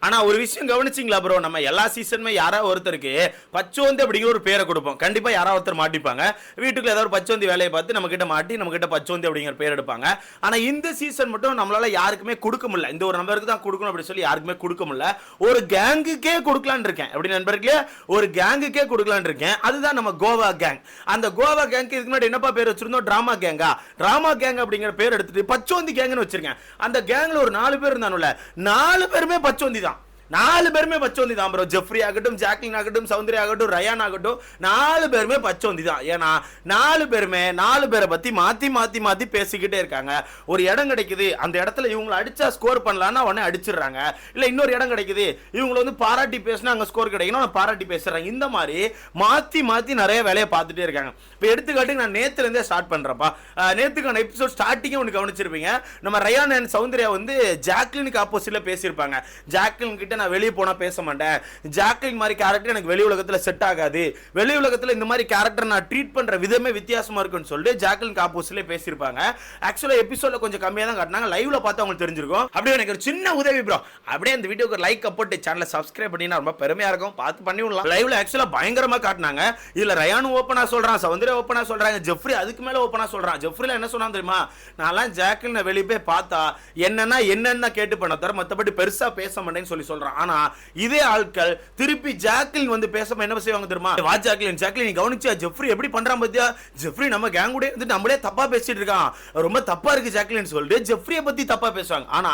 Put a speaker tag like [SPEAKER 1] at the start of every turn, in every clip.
[SPEAKER 1] ஆனா ஒரு விஷயம் கவனிச்சிங்களா ப்ரோ, நம்ம எல்லா சீசனுமே யாராவது ஒருத்தருக்கு பச்சோந்தி அப்படிங்கிற ஒரு பேரை கொடுப்போம். கண்டிப்பா யாராவது ஒருத்தர் மாட்டிப்பாங்க. வீட்டுக்குள்ள ஏதாவது பச்சோந்தி வேலையை பார்த்து நம்ம கிட்ட மாட்டி நம்ம கிட்ட பச்சோந்தி அப்படிங்கிற பேர் எடுப்பாங்க. ஆனா இந்த சீசன் மட்டும் நம்மளால யாருக்குமே கொடுக்க முடியல. இந்த ஒரு நம்பருக்கு தான் கொடுக்கணும் அப்படி சொல்லி யாருக்குமே கொடுக்க முடியல. ஒரு கேங்குக்கே கொடுக்கலான்னு இருக்கேன். எப்படி நண்பர்களே, ஒரு கேங்குக்கே கொடுக்கலான்னு இருக்கேன். அதுதான் நம்ம கோவா கேங். அந்த கோவா கேங்க்கு இதுக்கு முன்னாடி என்னப்பா பேர் வச்சிருந்தோம்? டிராமா கேங்கா. டிராமா கேங் அப்படிங்கிற பேர் எடுத்துட்டு பச்சோந்தி கேங்னு வச்சிருக்கேன். அந்த கேங்ல ஒரு 4 பேர் இருந்தானுல, 4 பேருமே பச்சோந்தி தான். 4 பேருமே பச்சோந்தி தான் ப்ரோ. ஜெஃப்ரி ஆகட்டும், ஜாக்லின் ஆகட்டும், சௌந்தர்யா ஆகட்டும், ரயான் ஆகட்டும், 4 பேருமே பச்சோந்தி தான். ஏன்னா 4 பேருமே 4 பேரை பத்தி மாத்தி மாத்தி மாத்தி பேசிக்கிட்டே இருக்காங்க. ஒரு இடம் கிடைக்குது, அந்த இடத்துல இவங்களை அடிச்சா ஸ்கோர் பண்ணலாம்னா உடனே அடிச்சிடுறாங்க. இல்ல இன்னொரு இடம் கிடைக்குது, இவங்களை வந்து பாராட்டி பேசினா அங்க ஸ்கோர் கிடைக்கணும், பாராட்டி பேசுறாங்க. இந்த மாதிரி மாத்தி மாத்தி நிறைய வேலையை பார்த்துட்டே இருக்காங்க. இப்போ எடுத்துக்காட்டுக்கு நான் நேத்துல இருந்தே ஸ்டார்ட் பண்றேன்ப்பா. நேத்துக்கான எபிசோட் ஸ்டார்டிங்கே ஒன்று கவனிச்சிருப்பீங்க. நம்ம ரயான் அண்ட் சௌந்தர்யா வந்து ஜாக்லினுக்கு ஆப்போசிட்ல பேசியிருப்பாங்க. ஜாக்லின் கிட்ட நான் வெளியே போனா பேச மாட்டேன், ஜாக்லின் மாதிரி கேரக்டர் எனக்கு வெளி உலகத்துல செட் ஆகாது, வெளி உலகத்துல இந்த மாதிரி கேரக்டர் நான் ட்ரீட் பண்ற விதமே வித்தியாசமா இருக்குன்னு சொல்லிட்டு ஜாக்லினுக்கு ஆப்போசிட்ல பேசியிருப்பாங்க. ஆக்சுவலா எபிசோட்ல கொஞ்சம் கம்மியா தான் காட்டினாங்க, லைவ்ல பார்த்து அவங்களுக்கு தெரிஞ்சிருக்கும். அப்படியே எனக்கு ஒரு சின்ன உதவி ப்ரோ, அப்படியே இந்த வீடியோக்கு லைக் போட்டு சேனலை சப்ஸ்கிரைப் பண்ணினா ரொம்ப பெருமையா இருக்கும். பார்த்து பண்ணி விடலாம். லைவ்ல ஆக்சுவலா பயங்கரமா காட்டினாங்க. இதுல ரயான் ஓப்பனா சொல்றான், சௌந்தர்யா ஓப்பனா சொல்றாங்க, ஜெஃப்ரி அதுக்கு மேல ஓப்பனா சொல்றான். ஜெஃப்ரில என்ன சொன்னா தெரியுமா? நான்லாம் ஜாக்லினை வெளியே போய் பார்த்தா என்னன்னா கேட்டு பண்ண தர மத்தபடி பெருசா பேச மாட்டேன்னு சொல்லி சொல்றான். ஆனா இதே ஆட்கள் திருப்பி ஜாக்லின் வந்து பேசாம என்ன செய்வாங்க தெரியுமா? வா ஜாக்லின், ஜாக்லின் நீ கவனிச்சா ஜெஃப்ரி எப்படி பண்றான் பாத்தியா? ஜெஃப்ரி நம்ம கேங் கூட இருந்து நம்மளே தப்பா பேசிட்டு இருக்கான், ரொம்ப தப்பா இருக்கு ஜாக்லின் சொல்லிட்டு ஜெஃப்ரியை பத்தி தப்பா பேசுவாங்க. ஆனா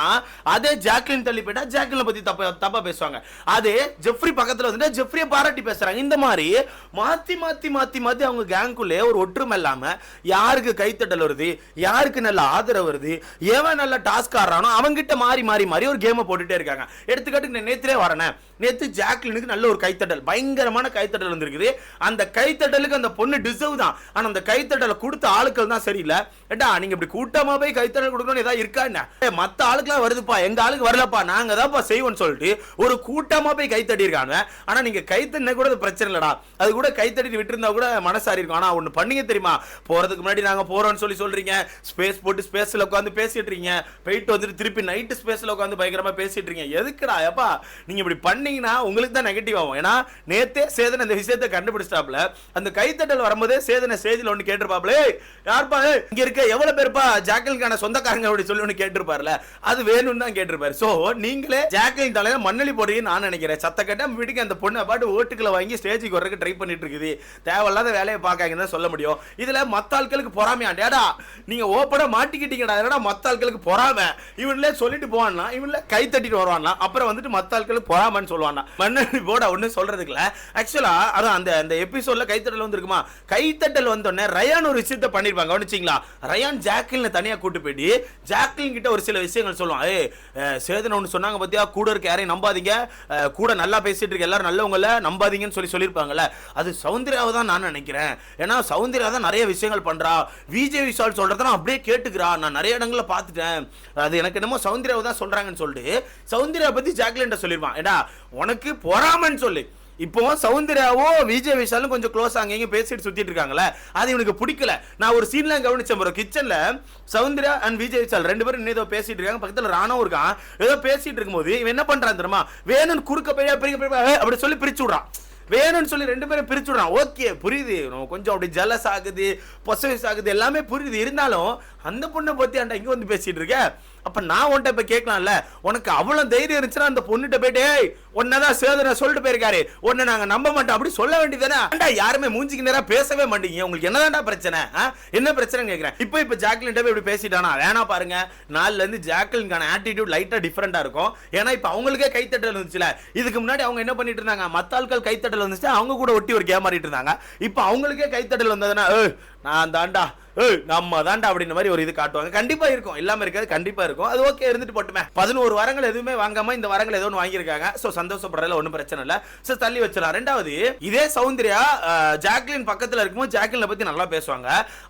[SPEAKER 1] அதே ஜாக்லின் தள்ளி போயிட்டா ஜாக்லினை பத்தி தப்பா பேசுவாங்க. அதே ஜெஃப்ரி பக்கத்துல வந்து ஜெஃப்ரியை பாராட்டி பேசுறாங்க. இந்த மாதிரி மாத்தி மாத்தி மாத்தி மாத்தி அவங்க கேங்குள்ளே ஒரு ஒற்றுமை இல்லாம யாருக்கு கைத்தட்டல் வருது, யாருக்கு நல்ல ஆதரவு வருது, எவன் நல்ல டாஸ்க் ஆடுறானோ அவங்கிட்ட மாறி மாறி மாறி ஒரு கேமை போட்டுட்டே இருக்காங்க. எடுத்துக்காட்டுக்கு நேத்திலே வரேன், நேத்து ஜாக்லினுக்கு நல்ல ஒரு கைத்தட்டல், பயங்கரமான கைத்தட்டல் வந்திருக்குது. அந்த கைத்தட்டலுக்கு அந்த பொண்ணு டிசர்வ் தான். ஆனா அந்த கைத்தட்டலை கொடுத்த ஆளுக்கள் தான் சரியில்லை. ஏண்டா நீங்க இப்படி கூட்டமா போய் கைத்தட்டல் கொடுக்கணும் ஏதாவது இருக்கா என்ன? மத்த ஆளுக்குலாம் வருதுப்பா, எங்க ஆளுக்கு வரலப்பா, நாங்க தான்ப்பா செய்வோம்னு சொல்லிட்டு ஒரு கூட்டமா போய் கைத்தட்டி இருக்காங்க. ஆனா நீங்க கைத்தட்டின கூட பிரச்சனை இல்லடா, அது கூட கைத்தட்டி விட்டு இருந்தா கூட மனசாரி இருக்கும். ஆனா ஒண்ணு பண்ணீங்க தெரியுமா? போறதுக்கு முன்னாடி நாங்க போறோம்னு சொல்றீங்க, ஸ்பேஸ் போட்டு ஸ்பேஸ்ல உட்காந்து பேசிட்டு இருக்கீங்க, போயிட்டு வந்துட்டு திருப்பி நைட் ஸ்பேஸ்ல உட்காந்து பயங்கரமா பேசிட்டு இருக்கீங்க. எதுக்குடா எப்பா நீங்க இப்படி பண்ணீங்கன்னா உங்களுக்கு தான் நெகட்டிவ் ஆகும். ஏன்னா நேத்தே சேதன் அந்த விஷயத்தை கண்டுபிடிச்சாப்ல. அந்த கைத்தட்டல் வரும்போதே சேதனை ஸ்டேஜ்ல ஒன்று கேட்டிருப்பாப்ல, யார்ப்பா இங்க இருக்க எவ்வளவு பேர்ப்பா ஜாக்லினுக்கான சொந்தக்காரங்க அப்படி சொல்லி ஒன்று கேட்டிருப்பார்ல, அது வேணும்னு தான் கேட்டிருப்பாரு. சோ நீங்களே ஜாக்லின் தலையில மண்ணலி போடுறீங்கன்னு நான் நினைக்கிறேன். சத்த கட்ட வீட்டுக்கு அந்த பொண்ணு பாட்டு ஓட்டுக்களை வாங்கி ஸ்டேஜுக்கு வர்றதுக்கு ட்ரை பண்ணிட்டு இருக்குது. தேவையில்லாத வேலையை பார்க்காங்கன்னு சொல்ல முடியும். இதுல மத்த ஆட்களுக்கு பொறாமையாண்டா நீங்க ஓப்பனா மாட்டிக்கிட்டீங்கடா, என்னடா மத்த ஆட்களுக்கு பொறாமை, இவன்ல சொல்லிட்டு போவான்னா இவன்ல கை தட்டிட்டு வருவானா, அப்புறம் வந்துட்டு மத்த ஆட்களுக்கு பொறாமைன்னு சொல்லுவானா. மண்ணலி போட ஒண்ணு சொல்றதுக்குல ஆக்சுவலா அதான் அந்த எபிசோட்ல கைத்தட்டல் வந்திருக்குமா, கைத்தட்டல் வந்தோடனே ரயான் ஒரு விஷயத்தை பண்ணிருப்பாங்க. கவனிச்சிங்களா? ரயான் ஜாக்லினை தனியா கூட்டு போயிட்டு ஜாக்லின் கிட்ட ஒரு சில விஷயங்கள் சொல்லுவான். சேதன் ஒன்று சொன்னாங்க பத்தியா, கூட இருக்க யாரையும் நம்பாதீங்க, கூட நல்லா பேசிட்டு இருக்க எல்லாரும் நல்லவங்கள நம்பாதீங்கன்னு சொல்லியிருப்பாங்கல்ல, அது சௌந்தர்யாவை தான் நான் நினைக்கிறேன். ஏன்னா சௌந்தர்யா தான் நிறைய விஷயங்கள் பண்றா, விஜய் விஷால் சொல்றத நான் அப்படியே கேட்டுக்கிறா, நான் நிறைய இடங்களில் பார்த்துட்டேன், அது எனக்கு என்னமோ சௌந்தர்யாவை தான் சொல்றாங்கன்னு சொல்லிட்டு சௌந்தர்யா பத்தி ஜாக்லின் சொல்லிருவான். ஏடா உனக்கு பொறாமன்னு சொல்லி இப்போ சௌந்தர்யாவோ விஜய் விஷாலும் கொஞ்சம் க்ளோஸ் அங்கேயும் பேசிட்டு சுத்திட்டு இருக்காங்களே, அது இவனுக்கு பிடிக்கல. நான் ஒரு சீன்ல கவனிச்சேன் ப்ரோ, கிச்சன்ல சௌந்தர்யா அண்ட் விஜய் விஷால் 2 பேரும் ஏதோ பேசிட்டு இருக்காங்க, பக்கத்துல ராணவும் இருக்கான். ஏதோ பேசிட்டு இருக்கும்போது இவன் என்ன பண்றான் தெரியுமா, வேணும்னு குறுக்க போய் அப்படி சொல்லி பிரிச்சு விடுறான். வேணும்னு சொல்லி 2 பேரும் பிரிச்சு விடுறான். ஓகே புரியுது, கொஞ்சம் அப்படி ஜலஸ் ஆகுது, பொசசிவ் ஆகுது, எல்லாமே புரியுது. இருந்தாலும் அந்த பொண்ணை பத்தி ஆண்டா இங்க வந்து பேசிட்டு இருக்க. அப்ப நான் உன்ட்ட இப்ப கேட்கலாம்ல, உனக்கு அவ்வளவு தைரியம் இருந்துச்சுன்னா அந்த பொண்ணுகிட்ட போயிட்டு உன்னதான் சேதனை சொல்லிட்டு போயிருக்காரு, உன்னை நாங்க நம்ப மாட்டோம் அப்படி சொல்ல வேண்டியதானே. யாருமே மூஞ்சிக்கு நேரா பேசவே மாட்டீங்க, உங்களுக்கு என்னதான்டா பிரச்சனை, என்ன பிரச்சனை கேட்கிறேன். இப்ப ஜாக்லின் இப்படி பேசிட்டானா வேணா பாருங்க, நாள்ல இருந்து ஜாக்லினுக்கான ஆட்டிடியூட் லைட்டா டிஃபரெண்டா இருக்கும். ஏன்னா இப்ப அவங்களுக்கே கைத்தட்டல் வந்துச்சுல, இதுக்கு முன்னாடி அவங்க என்ன பண்ணிட்டு இருந்தாங்க, மத்த ஆட்கள் கைத்தட்டல் வந்துச்சு அவங்க கூட ஒட்டி ஒரு கேம் ஆடிட்டு இருந்தாங்க. இப்ப அவங்களுக்கே கைத்தட்டல் வந்ததுன்னா நான் தாண்டா நம்ம தாண்டா அப்படின்ற மாதிரி ஒரு இது காட்டுவாங்க. கண்டிப்பா இருக்கும், இல்லாம இருக்காது, கண்டிப்பா இருக்கும். அது ஓகே இருந்துட்டு போட்டுமே. 11 வாரங்கள் எதுவுமே வாங்காம இந்த வாரங்கள் ஏதோ ஒன்று வாங்கியிருக்காங்க. சோ சந்தோஷப்படுறதுல ஒன்றும் பிரச்சனை இல்ல, சோ தள்ளி வச்சிடலாம். ரெண்டாவது, இதே சௌந்தர்யா ஜாக்லின் பக்கத்துல இருக்கும்போது ஜாக்லினை பத்தி நல்லா பேசுவாங்க.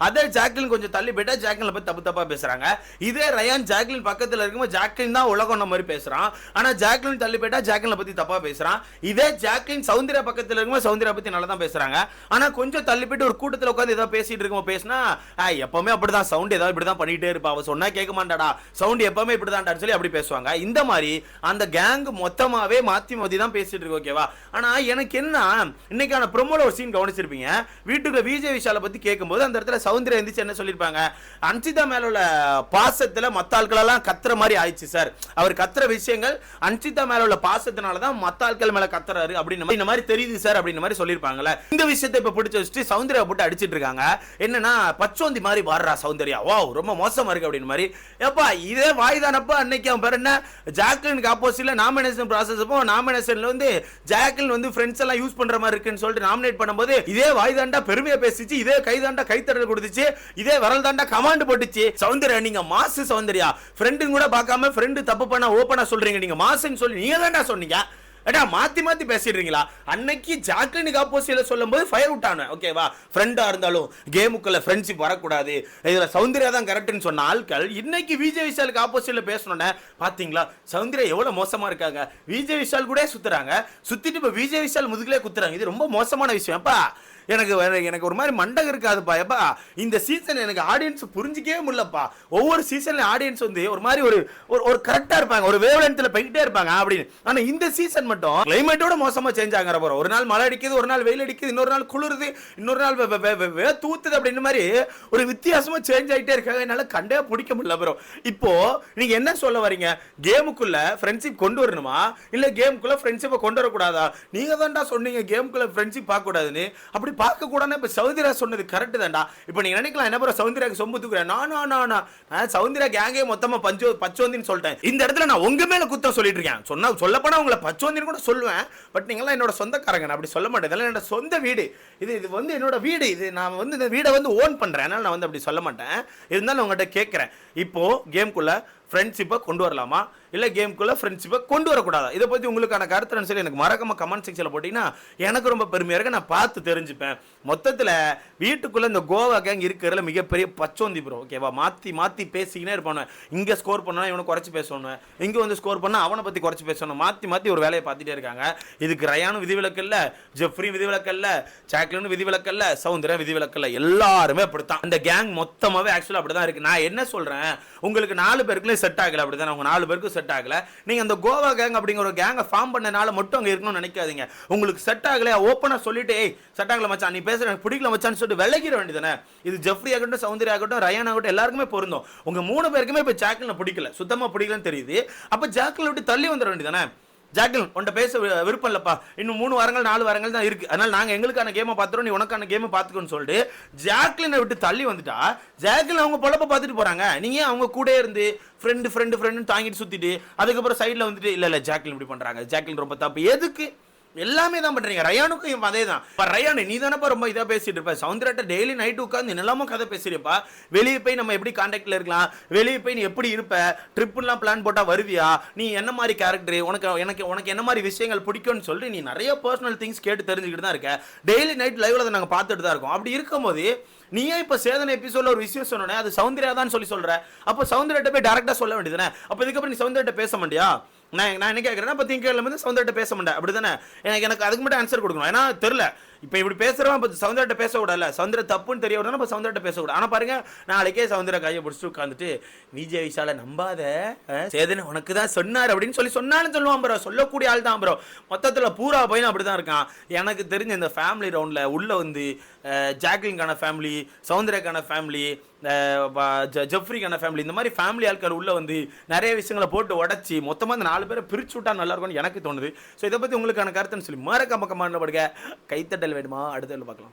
[SPEAKER 1] அதே ஜாக்லின் கொஞ்சம் தள்ளி போயிட்டா ஜாக்லினை பத்தி தப்பா பேசுறாங்க. இதே ரயான் ஜாக்லின் பக்கத்துல இருக்கும்போது ஜாக்லின் தான் உலகம் மாதிரி பேசுறான், ஆனா ஜாக்லின் தள்ளி போயிட்டா ஜாக்லினை பத்தி தப்பா பேசுறான். இதே ஜாக்லின் சௌந்தர்யா பக்கத்துல இருக்கும்போது சௌந்தர்யா பத்தி நல்லா தான் பேசுறாங்க, ஆனா கொஞ்சம் தள்ளி போயிட்டு ஒரு கூட்டத்தில் உட்காந்து ஏதோ பேசிட்டு பேசிட்டு இருக்கோம் பேசினா எப்பவுமே அப்படிதான் சவுண்ட் ஏதாவது இப்படிதான் பண்ணிட்டே இருப்பா, அவ சொன்னா கேட்க மாட்டாடா, சவுண்ட் எப்பவுமே இப்படிதான்டான்னு சொல்லி அப்படி பேசுவாங்க. இந்த மாதிரி அந்த கேங் மொத்தமாவே மாத்தி மாத்தி தான் பேசிட்டு இருக்கு. ஓகேவா? ஆனா எனக்கு என்ன, இன்னைக்கான ப்ரோமோல ஒரு சீன் கவனிச்சிருப்பீங்க. வீட்டுக்குள்ள விஜய் விஷாலை பத்தி கேட்கும்போது அந்த இடத்துல சௌந்தர்யா எந்திரிச்சு என்ன சொல்லிருப்பாங்க, அன்சிதா மேல உள்ள பாசத்துல மத்த ஆட்களெல்லாம் கத்துற மாதிரி ஆயிடுச்சு சார், அவர் கத்துற விஷயங்கள் அன்சிதா மேல உள்ள பாசத்தினாலதான் மத்த ஆட்கள் மேல கத்துறாரு அப்படின்னு இந்த மாதிரி தெரியுது சார் அப்படின்னு மாதிரி சொல்லிருப்பாங்கல்ல. இந்த விஷயத்தை இப்ப பிடிச்சு வச்சுட்டு சௌந்தர்யா போட்டு அடிச்சிட்டு இருக்காங்க. என்னன்னா பச்சோந்தி மாதிரி வாடுறா சௌந்தர்யா, வா ரொம்ப மோசமா இருக்கு அப்படின்னு மாதிரி. ஏப்பா இதே வாய்தானப்பா அன்னைக்கு அவன் பேர் என்ன, ஜாக்லினுக்கு ஆப்போசிட்ல நாமினேஷன் ப்ராசஸ் அப்போ நாமினேஷன்ல வந்து ஜாக்லின் வந்து ஃப்ரெண்ட்ஸ் எல்லாம் யூஸ் பண்ற மாதிரி இருக்குன்னு சொல்லிட்டு நாமினேட் பண்ணும்போது இதே வாய்தாண்டா பெருமையா பேசிச்சு, இதே கைதாண்டா கைத்தடல் கொடுத்துச்சு, இதே வரல் தாண்டா கமாண்ட் போட்டுச்சு. சௌந்தர்யா நீங்க மாசு சௌந்தர்யா, ஃப்ரெண்டு கூட பார்க்காம ஃப்ரெண்டு தப்பு பண்ணா ஓபனா சொல்றீங்க, நீங்க மாசுன்னு சொல்லி நீங்க தான்டா சொன்னீங்க. அடா மாத்தி மாத்தி பேசிடுறீங்களா? அன்னைக்கு ஜாக்லினுக்கு ஆப்போசிட்ல சொல்லும்போது ஃபயர் விட்டானே. ஓகேவா? ஃப்ரெண்டா இருந்தாலும் கேமுக்குள்ள ஃப்ரெண்ட்ஷிப் வரக்கூடாது, இதுல சௌந்தர்யா தான் கரெக்ட்னு சொன்ன ஆட்கள் இன்னைக்கு விஜய் விஷாலுக்கு ஆப்போசிட்ல பேசணும்னே. பாத்தீங்களா சௌந்தர்யா எவ்வளவு மோசமா இருக்காங்க, விஜய் விஷால் கூட சுத்துறாங்க, சுத்திட்டு இப்ப விஜய் விஷால் முதுகுலே குத்துறாங்க. இது ரொம்ப மோசமான விஷயம். அப்பா எனக்கு ஒரு மாதிரி மண்டகம் இருக்காதுப்பா. எப்பா இந்த சீசன் எனக்கு ஆடியன்ஸ் புரிஞ்சிக்கவே முடியலப்பா. ஒவ்வொரு சீசன்ல ஆடியன்ஸ் வந்து ஒரு மாதிரி ஒரு கரெக்டா இருப்பாங்க, ஒரு வேவ் லென்த்ல போயிட்டே இருப்பாங்க அப்படின்னு. ஆனா இந்த சீசன் மட்டும் கிளைமேட்டோட மோசமா சேஞ்ச் ஆகிற போறோம். ஒரு நாள் மழை அடிக்குது, ஒரு நாள் வெயில் அடிக்குது, இன்னொரு நாள் குளிருது, இன்னொரு நாள் தூத்துது அப்படின்னு மாதிரி ஒரு வித்தியாசமா சேஞ்ச் ஆகிட்டே இருக்காங்க. என்னால கண்டே பிடிக்க முடியல ப்ரோ. இப்போ நீங்க என்ன சொல்ல வரீங்க, கேமுக்குள்ள ஃப்ரெண்ட்ஷிப் கொண்டு வரணுமா இல்ல கேமுக்குள்ள ஃப்ரெண்ட்ஷிப்பை கொண்டு வரக்கூடாதா? நீங்க தான்டா சொன்னீங்க கேமுக்குள்ள ஃப்ரெண்ட்ஷிப் பார்க்க கூடாதுன்னு. அப்படி பார்க்க கூடாதுன்னு இப்ப சௌந்தர்யா சொன்னது கரெக்ட் தான்டா. இப்போ நீங்க நினைக்கலாம் என்ன ப்ரோ சௌந்தர்யாக்கு சொம்பு தூக்குறேன், நான் சௌந்தர்யா கேங்கே மொத்தமா பச்சோந்தின்னு சொல்லிட்டேன். இந்த இடத்துல நான் உங்க மேல குத்தம் சொல்லிட்டு இருக்கேன். சொல்லப்போனா உங்களை பச்சோந்தின்னு கூட சொல்லுவேன். பட் நீங்களாம் என்னோட சொந்தக்காரங்க, நான் அப்படி சொல்ல மாட்டேன். இதெல்லாம் என்னோட சொந்த வீடு, இது வந்து என்னோட வீடு, இது நான் வந்து இந்த வீடை வந்து ஓன் பண்றேன். அதனால நான் வந்து அப்படி சொல்ல மாட்டேன். இருந்தாலும் உங்கள்கிட்ட கேட்கிறேன், இப்போ கேம்குள்ள ஃப்ரெண்ட்ஷிப்பை கொண்டு வரலாமா இல்லை கேமுக்குள்ள ஃப்ரெண்ட்ஷிப்பை கொண்டு வரக்கூடாதா? இதை பற்றி உங்களுக்கான கருத்துன்னு சொல்லி எனக்கு மறக்காம கமெண்ட் செக்ஷனில் போட்டிங்கன்னா எனக்கு ரொம்ப பெருமையாக இருக்கு, நான் பார்த்து தெரிஞ்சுப்பேன். மொத்தத்தில் வீட்டுக்குள்ளே இந்த கோவா கேங் இருக்கிறதுல மிகப்பெரிய பச்சோந்தி ப்ரோ. ஓகேவா? மாற்றி மாற்றி பேசிக்கினே இருப்பானு. இங்கே ஸ்கோர் பண்ணா இவனை குறைச்சி பேசணும், இங்கே வந்து ஸ்கோர் பண்ணால் அவனை பற்றி குறைச்சி பேசணும், மாற்றி மாற்றி ஒரு வேலையை பார்த்துட்டே இருக்காங்க. இதுக்கு ரயானும் விதிவிலக்கு இல்லை, ஜெஃப்ரி விதிவிலக்கு இல்லை, ஜாக்லினும் விதிவிலக்கு இல்லை, சௌந்தர்யா விதிவிலக்கு இல்லை, எல்லாருமே அப்படித்தான். அந்த கேங் மொத்தமாகவே ஆக்சுவலாக அப்படி தான் இருக்குது. நான் என்ன சொல்கிறேன், உங்களுக்கு 4 பேருக்குள்ளே செட் ஆகலை, அப்படி தான் உங்கள் 4 பேருக்கும் செட் ஆகலை. நீங்கள் அந்த கோவா கேங் அப்படிங்கிற ஒரு கேங்கை ஃபார்ம் பண்ணனால மட்டும் அங்கே இருக்கணும்னு நினைக்காதீங்க. உங்களுக்கு செட் ஆகலையா ஓப்பனாக சொல்லிட்டு செட் ஆகல மச்சான், நீ பேசுற எனக்கு பிடிக்கல மச்சான்னு சொல்லிட்டு விலகிற வேண்டியதானே. இது ஜெஃப்ரி ஆகட்டும், சௌந்தர்யா ஆகட்டும், ரயான் ஆகட்டும், எல்லாருக்குமே பொருந்தும். உங்கள் 3 பேருக்குமே இப்போ ஜாக்லினை பிடிக்கல, சுத்தமாக பிடிக்கலன்னு தெரியுது. அப்போ ஜாக்லினை விட்டு தள்ளி வந்துட வேண்டியதானே. ஜாக்லின் உன்ட்ட பேச விருப்பம் இல்லப்பா, இன்னும் 3 வாரங்கள் 4 வாரங்கள் தான் இருக்கு, அதனால நாங்கள் எங்களுக்கான கேமை பார்த்துறோம், நீ உனக்கான கேமை பார்த்துக்கோன்னு சொல்லிட்டு ஜாக்லினை விட்டு தள்ளி வந்துட்டா ஜாக்லின் அவங்க பொழப்ப பார்த்துட்டு போறாங்க. நீங்க அவங்க கூட இருந்து ஃப்ரெண்டு தாங்கிட்டு சுத்திட்டு அதுக்கப்புறம் சைடில் வந்துட்டு இல்லை ஜாக்லின் இப்படி பண்றாங்க, ஜாக்லின் ரொம்ப தப்பு, எதுக்கு எல்லாமே தான் பண்றீங்க. ரயானுக்கும் அதே தான். ரயான் நீ தானப்பா ரொம்ப இதா பேசிட்டு இருப்ப, சௌந்தர்யாட்ட டெய்லி நைட் உட்காந்து என்னெல்லாமோ கதை பேசிருப்பா, வெளியே போய் நம்ம எப்படி கான்டாக்ட்ல இருக்கலாம், வெளியே போய் நீ எப்படி இருப்ப, ட்ரிப்லாம் பிளான் போட்டா வருவியா, நீ என்ன மாதிரி கேரக்டர், உனக்கு என்ன மாதிரி விஷயங்கள் பிடிக்கும்னு சொல்லிட்டு நீ நிறைய பர்சனல் திங்ஸ் கேட்டு தெரிஞ்சுக்கிட்டு தான் இருக்க. டெய்லி நைட் லைவ்ல அதை நாங்கள் பார்த்துட்டு தான் இருக்கோம். அப்படி இருக்கும்போது நீ ஏன் இப்போ சேதன எபிசோட்ல ஒரு விஷயம் சொன்னே, அது சௌந்தர்யா தான் சொல்ற. அப்போ சௌந்தர்யாட்ட போய் டேரக்டா சொல்ல வேண்டியதுதானே. அப்போ இதுக்கப்புறம் நீ சௌந்தர்யாட்ட பேச மாட்டியா? நான் என்ன கேட்குறேன்னா, இப்போ திங்கக்கிழமை வந்து சௌந்தர்யாட்ட பேச மாட்டேன், அப்படி தானே? எனக்கு அதுக்கு மட்டும் ஆன்சர் கொடுக்கணும். ஏன்னா தெரியல, இப்போ இப்படி பேசுகிறவன் இப்போ சௌந்தர்யாட்ட பேச விடல, சௌந்தர்யா தப்புன்னு தெரிய விடணும், இப்போ சௌந்தர்யாட்ட பேச விட. ஆனால் பாருங்க, நாளைக்கே சௌந்தர்யா கையை பிடிச்சிட்டு உட்காந்துட்டு விஜய் விஷாலை நம்பாத, சேதனை உனக்கு தான் சொன்னார் அப்படின்னு சொன்னாலும் சொல்லுவான் ப்ரோ, சொல்லக்கூடிய ஆள் தான் ப்ரோ. மொத்தத்தில் பூரா பையன் அப்படி தான் இருக்கான். எனக்கு தெரிஞ்ச இந்த ஃபேமிலி ரவுண்டில் உள்ள வந்து ஜாக்லின்கான ஃபேமிலி, சௌந்தர்யாக்கான ஃபேமிலி, ஜெஃப்ரிக்கான ஃபேமிலி, இந்த மாதிரி ஃபேமிலி ஆட்கள் உள்ள வந்து நிறைய விஷயங்களை போட்டு உடச்சி மொத்தமாக இந்த 4 பேரை பிரிச்சு விட்டா நல்லா இருக்கும்னு எனக்கு தோணுது. ஸோ இதை பற்றி உங்களுக்கான கருத்துன்னு சொல்லி மறக்காம கமெண்ட்ல படுங்க. கைத்தட்டல் வேணுமா? அடுத்த பார்க்கலாம்.